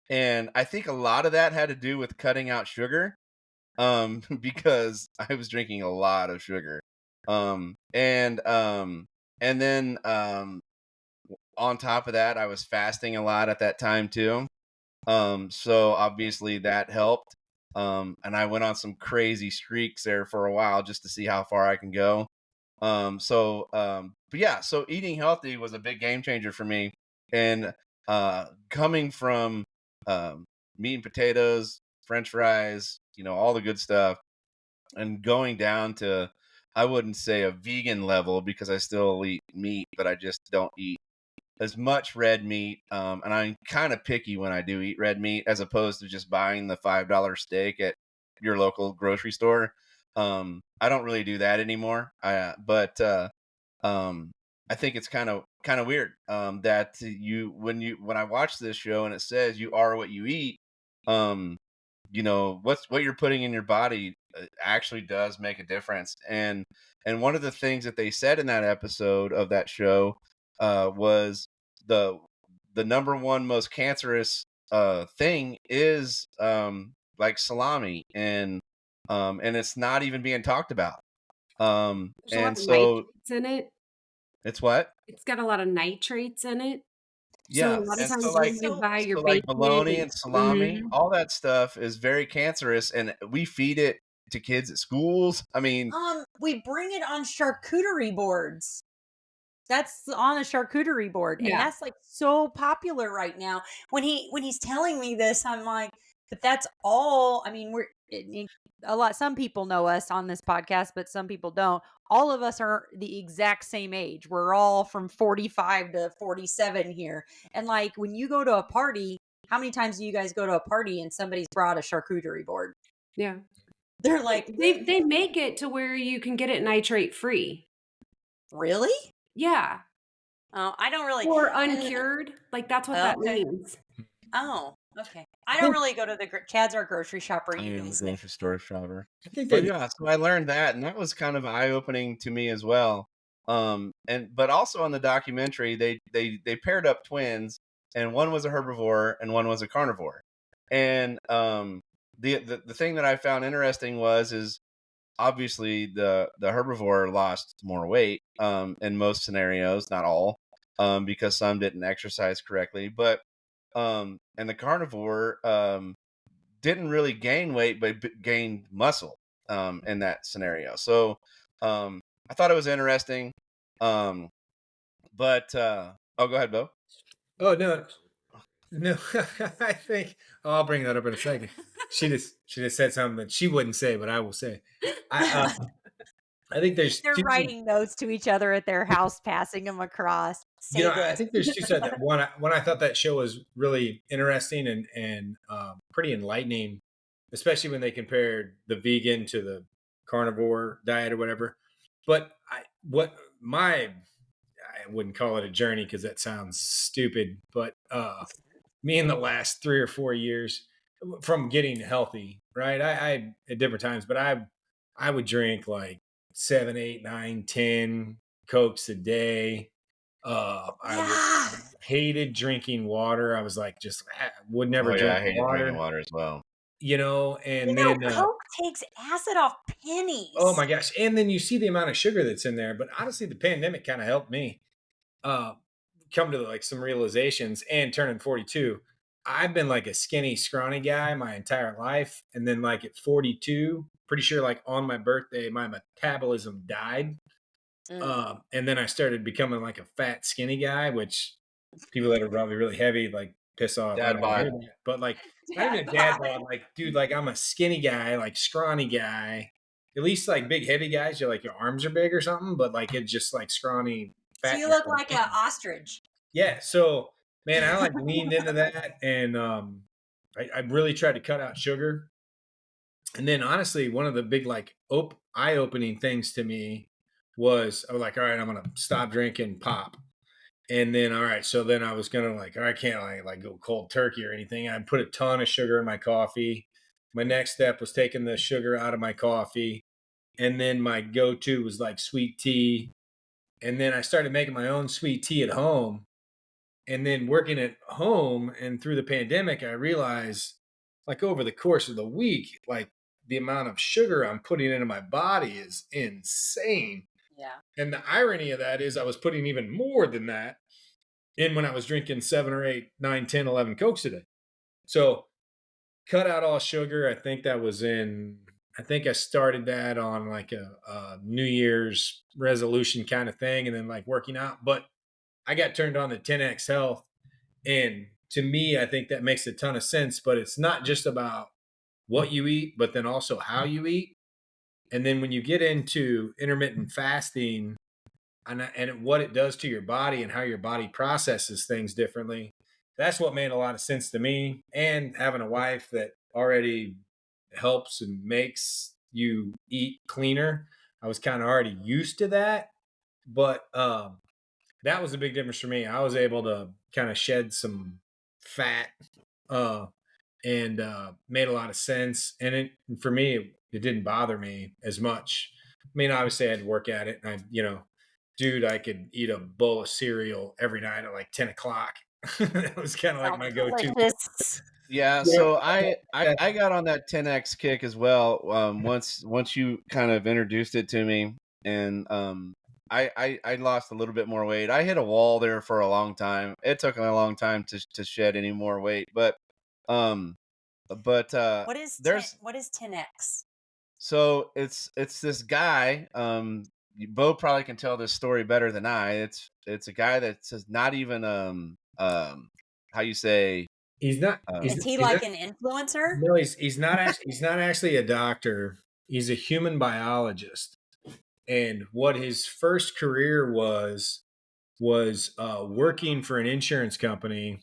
And I think a lot of that had to do with cutting out sugar, because I was drinking a lot of sugar. And then on top of that, I was fasting a lot at that time too. So obviously that helped. And I went on some crazy streaks there for a while just to see how far I can go. So eating healthy was a big game changer for me. And coming from meat and potatoes, French fries, all the good stuff, and going down to, I wouldn't say a vegan level because I still eat meat, but I just don't eat as much red meat. And I'm kind of picky when I do eat red meat, as opposed to just buying the $5 steak at your local grocery store. I don't really do that anymore. But I think it's kind of weird that when I watch this show and it says you are what you eat, what you're putting in your body actually does make a difference. And one of the things that they said in that episode of that show was the number one most cancerous thing is like salami, and it's not even being talked about. And so nitrates in it. It's what? It's got a lot of nitrates in it. Yeah, so a lot of and times so when you buy your like bacon bologna and salami, Mhm. all that stuff is very cancerous, and we feed it to kids at schools. I mean, we bring it on charcuterie boards. That's on a charcuterie board, and that's like so popular right now. When he's telling me this, I'm like, but that's all. I mean, some people know us on this podcast, but some people don't. All of us are the exact same age. We're all from 45 to 47 here. And like when you go to a party, how many times do you guys go to a party and somebody's brought a charcuterie board? Yeah. They're like, they make it to where you can get it nitrate free. Really? Yeah. Oh, I don't really. Or uncured. Like that's what that means. Oh, Okay. I don't really go to Chad's our grocery shopper. I You am a guys grocery store shopper. I think But they, yeah, so I learned that, and that was kind of eye opening to me as well. But also on the documentary, they paired up twins, and one was a herbivore and one was a carnivore. And the thing that I found interesting is obviously the herbivore lost more weight in most scenarios, not all, because some didn't exercise correctly, but and the carnivore didn't really gain weight, but gained muscle in that scenario. So I thought it was interesting. Um, but oh, go ahead, Bo. oh, no, I think I'll bring that up in a second. She just said something that she wouldn't say, but I will say. I think there's They're two. writing notes to each other at their house, passing them across. Say I this. think there's two sides. That one, I thought that show was really interesting and pretty enlightening, especially when they compared the vegan to the carnivore diet or whatever. But I wouldn't call it a journey because that sounds stupid. But me in the last 3 or 4 years from getting healthy, right? I at different times, but I would drink like 7, 8, 9, 10 Cokes a day. I Yeah. hated drinking water. I was like, just would never Oh yeah, drink I hated drinking water, water as well. and then, Coke takes acid off oh pennies. my gosh. And then you see the amount of sugar that's in there. But honestly, the pandemic kind of helped me uh, come to like some realizations and turning 42. I've been like a skinny, scrawny guy my entire life. And then like at 42, pretty sure like on my birthday, my metabolism died. And then I started becoming like a fat, skinny guy, which people that are probably really heavy like piss off. I Dad don't want to bod. hear that. But like, not even a dad bod. Like, dude, like I'm a skinny guy, like scrawny guy. At least like big, heavy guys, you're like your arms are big or something. But like it's just like scrawny, So fat you guy. look like an ostrich. Yeah. So man, I like leaned into that, and I really tried to cut out sugar. And then honestly, one of the big like eye opening things to me was I was like, all right, I'm gonna stop drinking pop. And then all right, so then I was gonna like, all right, I can't like go cold turkey or anything. I put a ton of sugar in my coffee. My next step was taking the sugar out of my coffee. And then my go-to was like sweet tea. And then I started making my own sweet tea at home. And then working at home and through the pandemic, I realized like over the course of the week, like the amount of sugar I'm putting into my body is insane. Yeah. And the irony of that is I was putting even more than that in when I was drinking 7 or 8, 9, 10, 11 Cokes a day. So cut out all sugar. I think I started that on like a New Year's resolution kind of thing and then like working out. But I got turned on to 10X Health. And to me, I think that makes a ton of sense. But it's not just about what you eat, but then also how you eat. And then when you get into intermittent fasting and what it does to your body and how your body processes things differently, that's what made a lot of sense to me. And having a wife that already helps and makes you eat cleaner, I was kind of already used to that. But that was a big difference for me. I was able to kind of shed some fat and made a lot of sense. And for me, it didn't bother me as much. I mean, obviously, I had to work at it. And dude, I could eat a bowl of cereal every night at like 10 o'clock. That was kind of like my go-to. Yeah, so I got on that 10X kick as well. Once you kind of introduced it to me, and I lost a little bit more weight. I hit a wall there for a long time. It took me a long time to shed any more weight, but what is 10X? So it's this guy. Bo probably can tell this story better than I. It's a guy that's not even how you say. He's not. Is he like an influencer? No, he's not. He's not actually a doctor. He's a human biologist. And what his first career was working for an insurance company,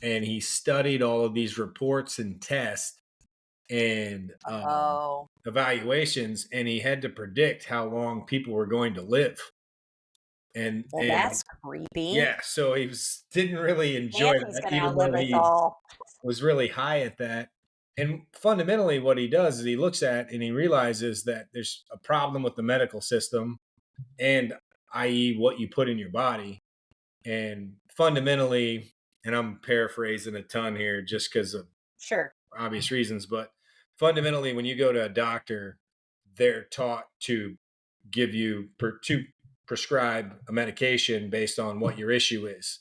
and he studied all of these reports and tests and evaluations, and he had to predict how long people were going to live. And that's creepy. Yeah, so he didn't really enjoy that. All. was really high at that. And fundamentally, what he does is he looks at and he realizes that there's a problem with the medical system, and i.e., what you put in your body. And fundamentally, and I'm paraphrasing a ton here just because of Sure. obvious reasons, but fundamentally, when you go to a doctor, they're taught to give you to prescribe a medication based on what your issue is.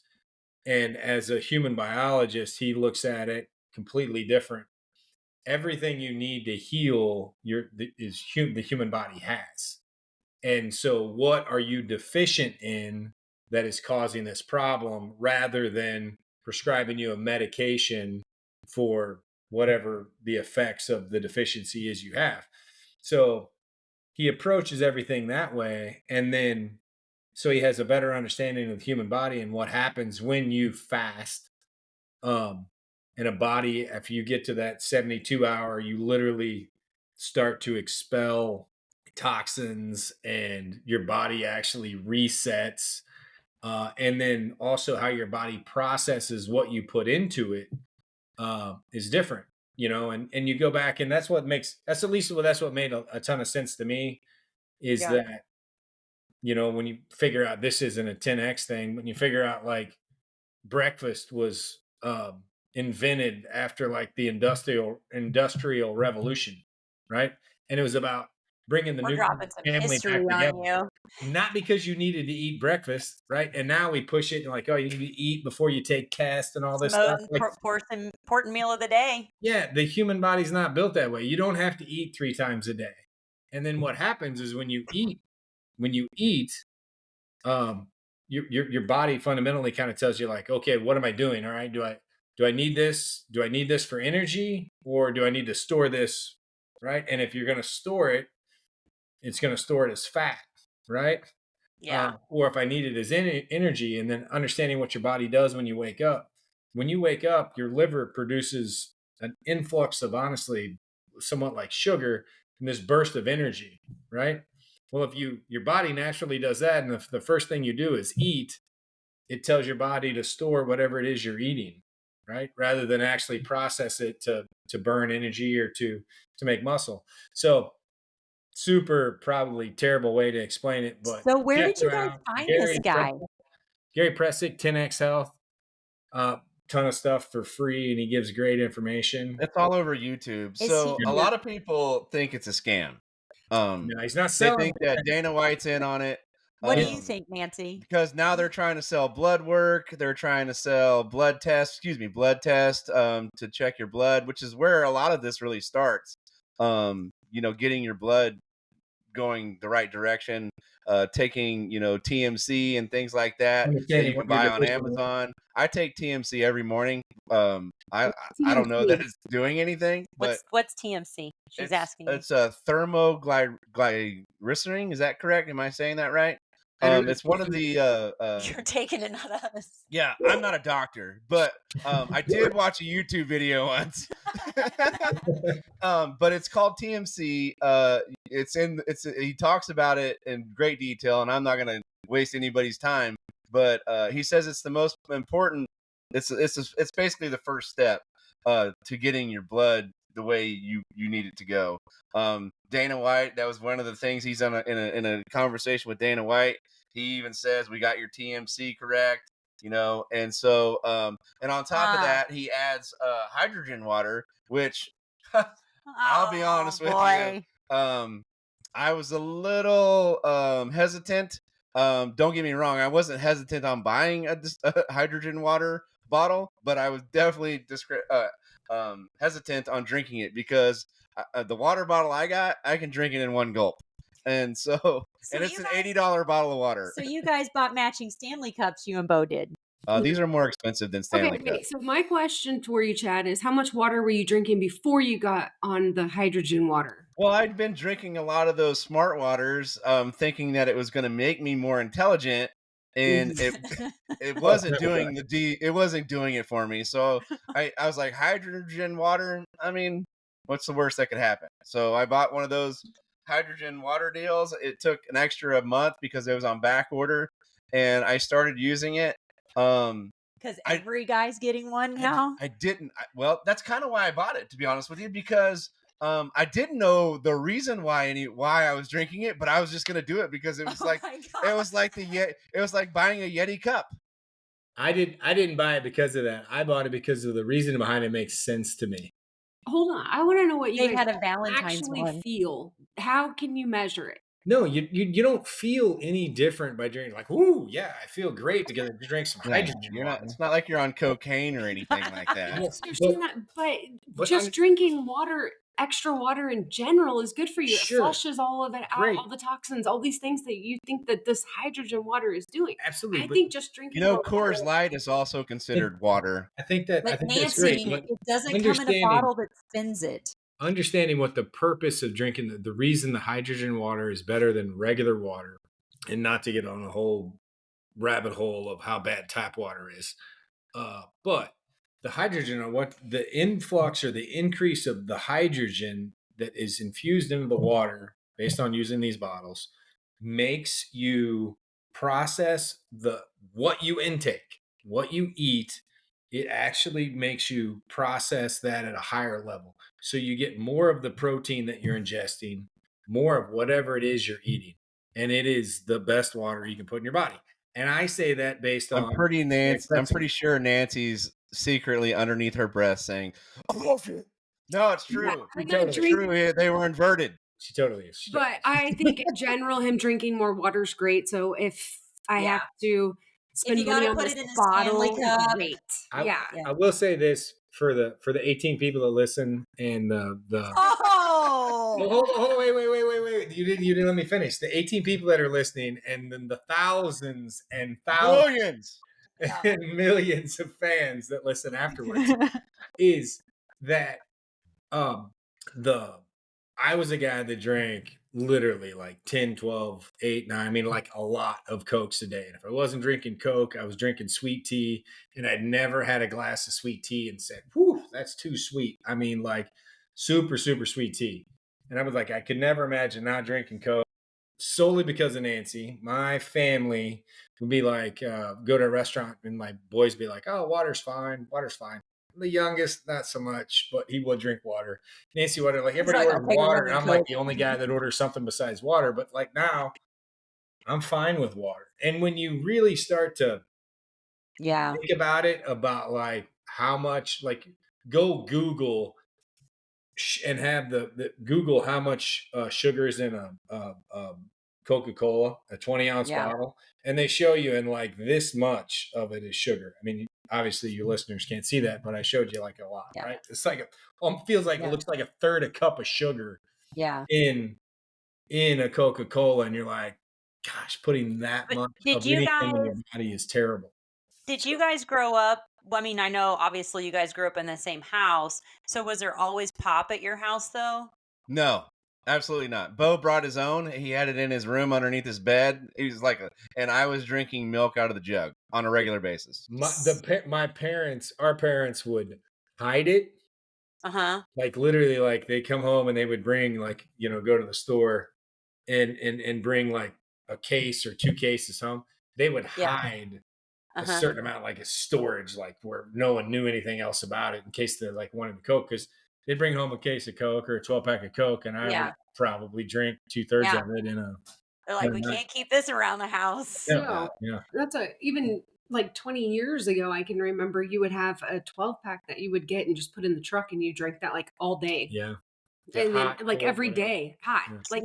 And as a human biologist, he looks at it completely different. Everything you need to heal the human body has. And so what are you deficient in that is causing this problem, rather than prescribing you a medication for whatever the effects of the deficiency is you have. So he approaches everything that way. And then, so he has a better understanding of the human body and what happens when you fast. In a body, if you get to that 72 hour, you literally start to expel toxins and your body actually resets. And then also how your body processes what you put into it is different, and you go back, and that's what made a ton of sense to me, is Yeah. that, when you figure out this isn't a 10X thing, when you figure out like breakfast was invented after like the industrial revolution, right? And it was about bringing the We're nuclear dropping some family history back together. on you. Not because you needed to eat breakfast, right? And now we push it and like, oh, you need to eat before you take tests and all It's this the stuff. Like, most important meal of the day. yeah, the human body's not built that way. You don't have to eat 3 times a day. And then what happens is when you eat, um, your body fundamentally kind of tells you like, okay, what am I doing? All right, do I need this? Do I need this for energy, or do I need to store this? Right. And if you're going to store it, it's going to store it as fat, right? Yeah. Or if I need it as energy. And then understanding what your body does when you wake up. When you wake up, your liver produces an influx of, honestly, somewhat like sugar, in this burst of energy, right? Well, if your body naturally does that, and if the first thing you do is eat, it tells your body to store whatever it is you're eating, right? Rather than actually process it to burn energy or to make muscle. So super probably terrible way to explain it, but So where check did you her guys out. find this guy? Gary Pressick, 10X Health, ton of stuff for free, and he gives great information. It's all over YouTube. So a lot of people think it's a scam. No, he's not They selling think that Dana White's in on it. What do you think, Nancy? Because now they're trying to sell blood work. They're trying to sell blood test to check your blood, which is where a lot of this really starts. Getting your blood going the right direction, taking, TMC and things like that you can buy on Amazon. I take TMC every morning. I don't know that it's doing anything, but what's TMC? She's asking you. It's a thermoglycerine. Is that correct? Am I saying that right? It's one of the You're taking it, not us. Yeah, I'm not a doctor, but I did watch a YouTube video once. But it's called TMC. He talks about it in great detail, and I'm not gonna waste anybody's time. But he says it's the most important. It's basically the first step to getting your blood the way you need it to go. Dana White, that was one of the things he's in a conversation with Dana White. He even says, we got your TMC correct, and so and on top of that, he adds hydrogen water, which I'll be honest with you, I was a little hesitant. Don't get me wrong, I wasn't hesitant on buying a hydrogen water bottle, but I was definitely hesitant on drinking it, because the water bottle I got, I can drink it in one gulp. And and it's an $80 bottle of water. So you guys bought matching Stanley cups, you and Bo did. These are more expensive than Stanley cups. So my question for you, Chad, is how much water were you drinking before you got on the hydrogen water? Well, I'd been drinking a lot of those smart waters, thinking that it was going to make me more intelligent, and it wasn't doing it wasn't doing it for me. So I was like, hydrogen water, I mean, what's the worst that could happen? So I bought one of those hydrogen water deals. It took an extra month because it was on back order, and I started using it. Because every guy's getting one now. I didn't. Well, that's kind of why I bought it, to be honest with you, because I didn't know the reason why I was drinking it, but I was just gonna do it because it was like it was like buying a Yeti cup. I didn't buy it because of that. I bought it because of the reason behind it makes sense to me. Hold on. I want to know what you They guys had a Valentine's actually one. feel. How can you measure it? No, you don't feel any different by drinking. Like, ooh, yeah, I feel great because I drank some hydrogen. You're not. It's not like you're on cocaine or anything like that. Yes, but just drinking water, extra water in general, is good for you. Sure. It flushes all of it out, Great. all the toxins, all these things that you think that this hydrogen water is doing. Absolutely. I think just drinking. Coors Light is also considered water. I think that's Nancy, great. it doesn't come in a bottle that spins it. Understanding what the purpose of drinking, the reason the hydrogen water is better than regular water, and not to get on a whole rabbit hole of how bad tap water is. But the hydrogen, or what the influx or the increase of the hydrogen that is infused into the water based on using these bottles, makes you process what you intake, what you eat. It actually makes you process that at a higher level. So you get more of the protein that you're ingesting, more of whatever it is you're eating. And it is the best water you can put in your body. And I say that based on... I'm pretty sure Nancy's secretly underneath her breath saying, "Oh, shit." No, it's true. It's true. They were inverted. She totally is. But I think in general, him drinking more water is great. So if I have to spend money on this bottle, great. I will say this for the 18 people that listen and the wait. You didn't let me finish. The 18 people that are listening, and then the thousands and millions and millions of fans that listen afterwards, is that I was a guy that drank literally like 10, 12, 8, 9, I mean, like a lot of Cokes a day. And if I wasn't drinking Coke, I was drinking sweet tea, and I'd never had a glass of sweet tea and said, whew, that's too sweet. I mean, like super, super sweet tea. And I was like, I could never imagine not drinking Coke, solely because of Nancy. My family would be like, go to a restaurant and my boys be like, oh, water's fine. The youngest, not so much, but he would drink water. Nancy would like, everybody orders water, and I'm like the only guy that orders something besides water. But like now, I'm fine with water. And when you really start to think about it, about like how much, like go Google and have the Google how much sugar is in a Coca-Cola, a 20-ounce bottle, and they show you, and like this much of it is sugar. I mean, obviously your listeners can't see that, but I showed you like a lot, right? It's like feels like it looks like a third a cup of sugar in a Coca-Cola, and you're like, gosh, putting that much of anything in your body is terrible. Did you guys grow up? I mean, I know obviously you guys grew up in the same house. So was there always pop at your house though? No, absolutely not. Bo brought his own. He had it in his room underneath his bed. He was like, and I was drinking milk out of the jug on a regular basis. Our parents would hide it. Like literally, like they come home and they would bring like, go to the store and bring like a case or 2 cases home. They would hide a certain amount, like a storage, like where no one knew anything else about it, in case they like wanted the Coke, because they'd bring home a case of Coke or a 12-pack of Coke, and I would probably drink 2/3 of it in a. They're like, we can't keep this around the house. Yeah. That's even like 20 years ago, I can remember you would have a 12-pack that you would get and just put in the truck, and you drank that like all day. Yeah. And then like every day, hot. Like,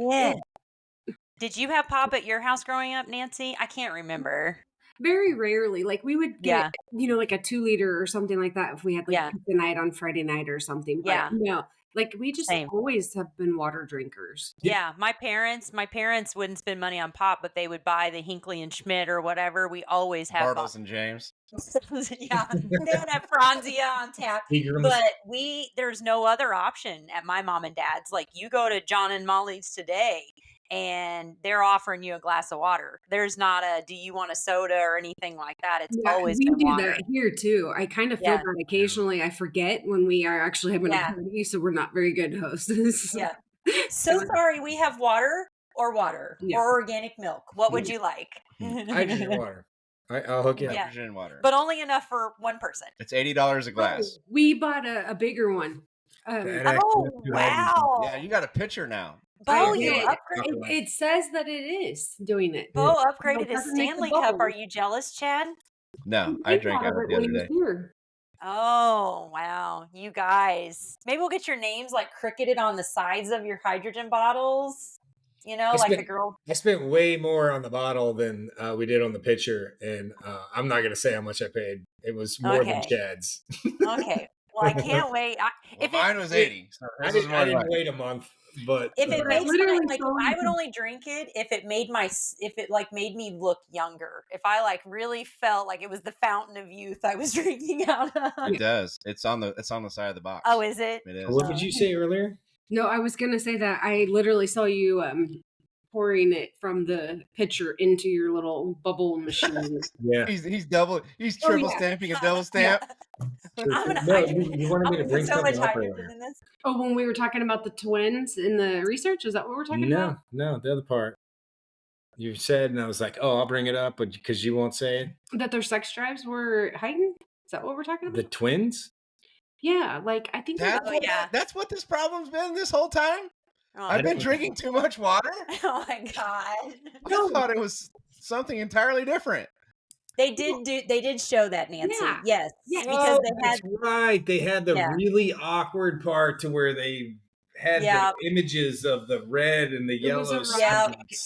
did you have pop at your house growing up, Nancy? I can't remember. Very rarely. Like we would get, like a 2-liter or something like that if we had like pizza night on Friday night or something. But no, like we just always have been water drinkers. Yeah. My parents wouldn't spend money on pop, but they would buy the Hinckley and Schmidt or whatever. We always have Bartles and James. They don't have Franzia on tap. But there's no other option at my mom and dad's. Like you go to John and Molly's today, and they're offering you a glass of water. There's not do you want a soda or anything like that. It's always we been do water. that here too. I kind of feel that occasionally. I forget when we are actually having a party, so we're not very good hostess. So sorry, we have water or organic milk. What would you like? Hydrogen water. I'll hook you up. Yeah. Hydrogen water. But only enough for one person. It's $80 a glass. We bought a bigger one. Oh, wow. Yeah, you got a pitcher now. Bo, you upgraded. It says that it is doing it. Bo upgraded his doesn't make the Stanley Cup. Are bubbles. you jealous, Chad? No, I drank out of it the other day. Oh, wow. You guys. Maybe we'll get your names like cricketed on the sides of your hydrogen bottles. You know, like the girl. I spent way more on the bottle than we did on the pitcher, and I'm not going to say how much I paid. It was more than Chad's. Okay. Well, I can't wait. Mine was 80. So I didn't wait a month, but if it makes I would only drink it if it made made me look younger. If I like really felt like it was the fountain of youth I was drinking out of. It does. It's on the side of the box. Oh, is it? It is. What did you say earlier? No, I was gonna say that I literally saw you pouring it from the pitcher into your little bubble machine. Yeah, he's triple stamping a double stamp. You wanted me to bring so much something up hydrogen earlier. in this. Oh, when we were talking about the twins in the research, is that what we're talking about? No, the other part you said, and I was like, oh, I'll bring it up, but because you won't say it, that their sex drives were heightened. Is that what we're talking about? The twins? Yeah, like I think that's what this problem's been this whole time. Oh, I've been drinking too much water. Oh my god! I thought it was something entirely different. They did show that, Nancy. Yeah. Yes. Yeah. Because that's right. They had the really awkward part to where they had the images of the red and the yellow.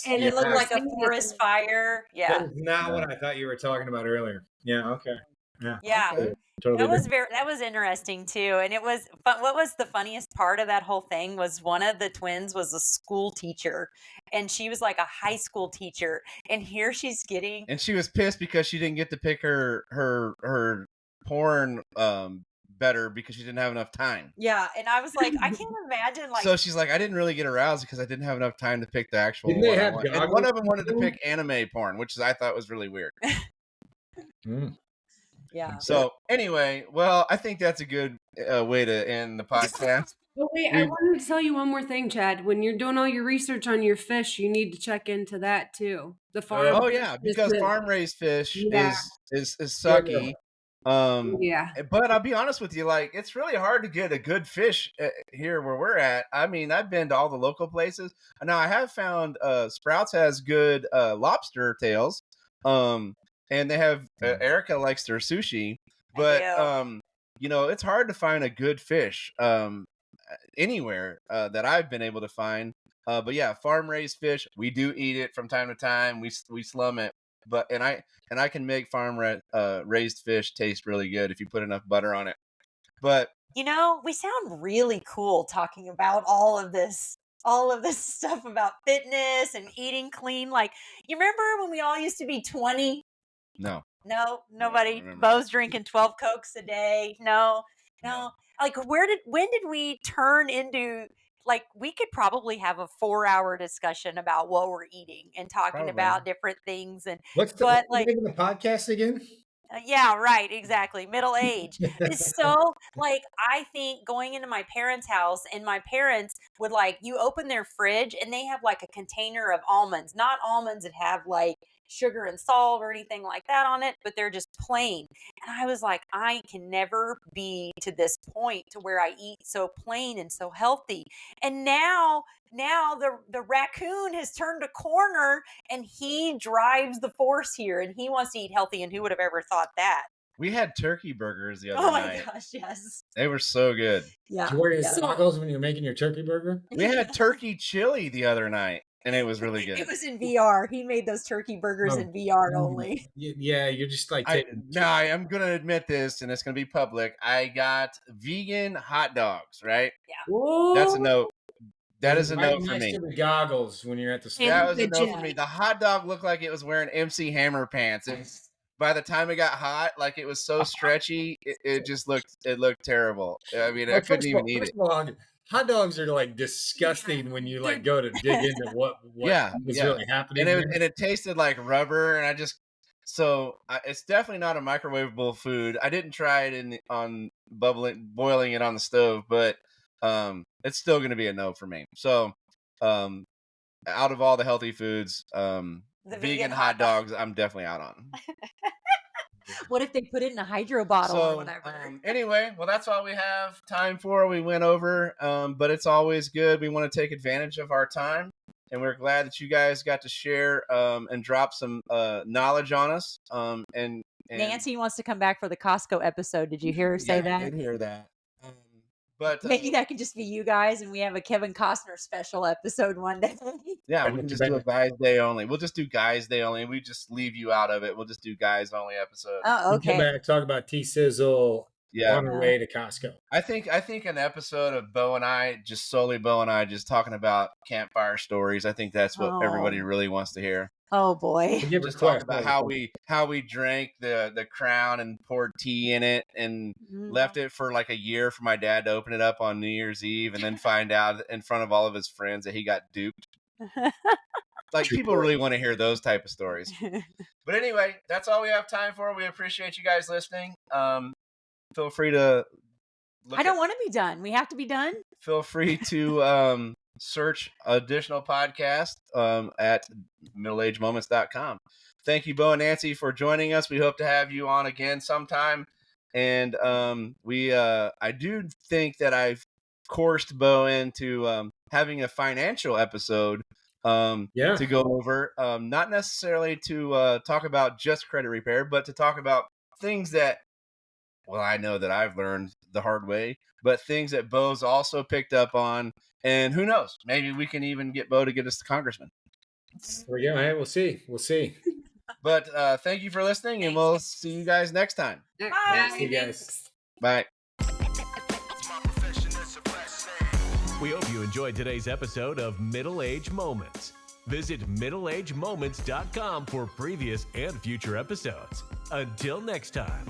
And it looked like a forest fire. Yeah. That was not what I thought you were talking about earlier. Yeah. Okay. Yeah. Okay. Totally that was interesting too. And what was the funniest part of that whole thing was one of the twins was a school teacher, and she was like a high school teacher, and here she's getting, and she was pissed because she didn't get to pick her porn better because she didn't have enough time. Yeah. And I was like, I can't imagine so she's like, I didn't really get aroused because I didn't have enough time to pick the actual one. And one of them wanted to pick anime porn, which I thought was really weird. Yeah. So anyway, well, I think that's a good way to end the podcast. Well, wait, I wanted to tell you one more thing, Chad. When you're doing all your research on your fish, you need to check into that too. The farm. Oh yeah, because farm raised fish is sucky. But I'll be honest with you, like it's really hard to get a good fish here where we're at. I mean, I've been to all the local places. Now I have found Sprouts has good lobster tails. And they have Erika likes their sushi, but it's hard to find a good fish anywhere that I've been able to find. But yeah, farm raised fish, we do eat it from time to time. We slum it, but and I can make farm raised fish taste really good if you put enough butter on it. But we sound really cool talking about all of this stuff about fitness and eating clean. Like, you remember when we all used to be 20? No, nobody. Bo's drinking 12 Cokes a day. No. Like, when did we turn into, like, we could probably have a 4-hour discussion about what we're eating and talking about different things. And what's the name of the podcast again? Yeah, right. Exactly. Middle age. It's so, like, I think going into my parents' house, and my parents would, like, you open their fridge and they have like a container of almonds, not almonds that have like sugar and salt or anything like that on it, but they're just plain. And I was like, I can never be to this point to where I eat so plain and so healthy. And now the raccoon has turned a corner and he drives the force here, and he wants to eat healthy. And who would have ever thought that? We had turkey burgers the other night. Oh my gosh, yes. They were so good. Yeah. Did you wear your goggles when you're making your turkey burger? We had turkey chili the other night, and it was really good. It was in VR. He made those turkey burgers in VR only. Yeah, you're just like I'm going to admit this, and it's going to be public. I got vegan hot dogs, right? Yeah. Whoa. That's a no. That is a no for me. The goggles when you're at the store. That was a no for me. The hot dog looked like it was wearing MC Hammer pants. And by the time it got hot, like it was so stretchy, it just looked terrible. I mean, I couldn't even eat it. Hot dogs are like disgusting when you like go to dig into what was really happening. And it tasted like rubber, and it's definitely not a microwavable food. I didn't try it on boiling it on the stove, but it's still going to be a no for me. So out of all the healthy foods, The vegan hot dogs, I'm definitely out on. What if they put it in a hydro bottle or whatever? Anyway, well, that's all we have time for. We went over, but it's always good. We want to take advantage of our time, and we're glad that you guys got to share and drop some knowledge on us. And Nancy wants to come back for the Costco episode. Did you hear her say that? I did hear that. But maybe that could just be you guys, and we have a Kevin Costner special episode one day. Yeah, we can just do a guys day only. We'll just do guys day only. We just leave you out of it. We'll just do guys only episode. Oh, okay. Come back, talk about T-Sizzle on our way to Costco. I think an episode of Bo and I, just solely Bo and I, just talking about campfire stories. I think that's what everybody really wants to hear. Oh boy! Just talk about how we drank the Crown and poured tea in it and left it for like a year for my dad to open it up on New Year's Eve and then find out in front of all of his friends that he got duped. Like, people really want to hear those type of stories. But anyway, that's all we have time for. We appreciate you guys listening. Feel free to I don't want to be done. We have to be done. Feel free to search additional podcasts at middleagemoments.com. Thank you, Bo and Nancy, for joining us. We hope to have you on again sometime. And I do think that I've coursed Bo into having a financial episode to go over, not necessarily to talk about just credit repair, but to talk about things that, well, I know that I've learned the hard way, but things that Bo's also picked up on. And who knows? Maybe we can even get Bo to get us to congressman. There we go. Hey, we'll see. We'll see. But thank you for listening, and we'll see you guys next time. Bye. See you guys. Bye. We hope you enjoyed today's episode of Middle Age Moments. Visit middleagemoments.com for previous and future episodes. Until next time.